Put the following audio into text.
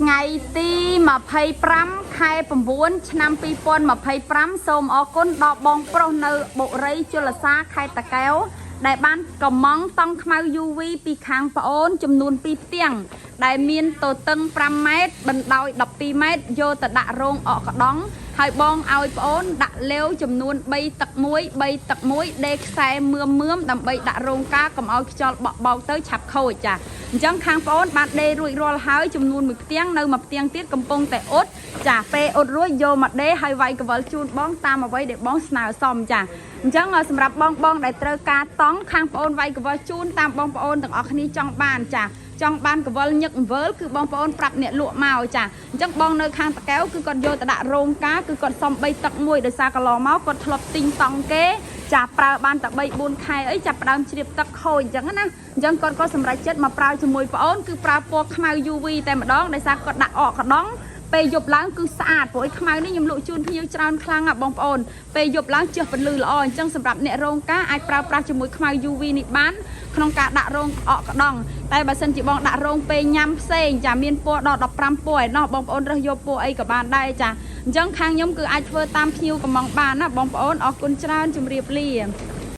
ថ្ងៃទី25ខែ9ឆ្នាំ2025សូមអរគុណដល់បងប្រុសនៅបុរីជលសាខេត្តតាកែវដែលបានកំងតង់ខ្មៅ UV ពីខាងប្អូនចំនួន2ផ្ទាំងដែលមានទទឹង5ម៉ែត្របណ្ដោយ12ម៉ែត្រយកទៅដាក់រោងអកកដង់ហើយបងឲ្យប្អូនដាក់លាវចំនួន3ទឹក1ដេកខ្សែមឿមដើម្បីដាក់រោងការកុំឲ្យខ្យល់បក់បោកទៅឆាប់ខូចចាអញ្ចឹងខាងប្អូនបានដេរួចរាល់ហើយចំនួន1ផ្ទាំងនៅមួយផ្ទាំងទៀតកំពុងតែអ៊ុតចាពេលអ៊ុតរួចយកមកដេហើយវាយកវលជូនបងតាមអ្វីដែលបងស្នើសុំចាអញ្ចឹងសម្រាប់បងដែលត្រូវការតង់ខាងប្អូនវាយកវលជូនតាមបងប្អូនទាំងអស់គ្នាចង់បានចាចង់បានកវលញឹកវើលគឺបងប្អូនប្រាប់អ្នកលក់មកចាអញ្ចឹងបងនៅខាងតាកែវគឺគាត់យកទៅដាក់រោងការគឺគាត់សុំ3ទឹក1ដោយសារកន្លងមកគាត់ធ្លាប់ទិញតង់គេចាប្រើបានតែ3 4ខែអីចាប់ផ្ដើមជ្រាបទឹកខូចអញ្ចឹងណាអញ្ចឹងគាត់ក៏សម្រេចចិត្តមកប្រើជាមួយប្អូនគឺប្រើពណ៌ខ្មៅ UV តែម្ដងដោយសារគាត់ដាក់អកកដង់ពេលយប់ឡើងគឺស្អាតព្រោះឯខ្មៅនេះខ្ញុំលក់ជូនភ្ញៀវច្រើនខ្លាំងបងប្អូនពេលយប់ឡើងជះពន្លឺល្អអញ្ចឹងសម្រាប់អ្នករោងការអាចប្រើប្រាស់ជាមួយខ្មៅ UV នេះបានក្នុងការដាក់រោងអកកដង់តែបើសិនជាបងដាក់រោងពេលញ៉ាំផ្សេងចាមានពណ៌ដល់15ពណ៌ឯណោះបងប្អូនរើសយកពណ៌អីក៏បានដែរចាអញ្ចឹងខាងខ្ញុំគឺអាចធ្វើតាមភ្ញៀវកំងបានណាបងប្អូនអរគុណច្រើនជម្រាបលា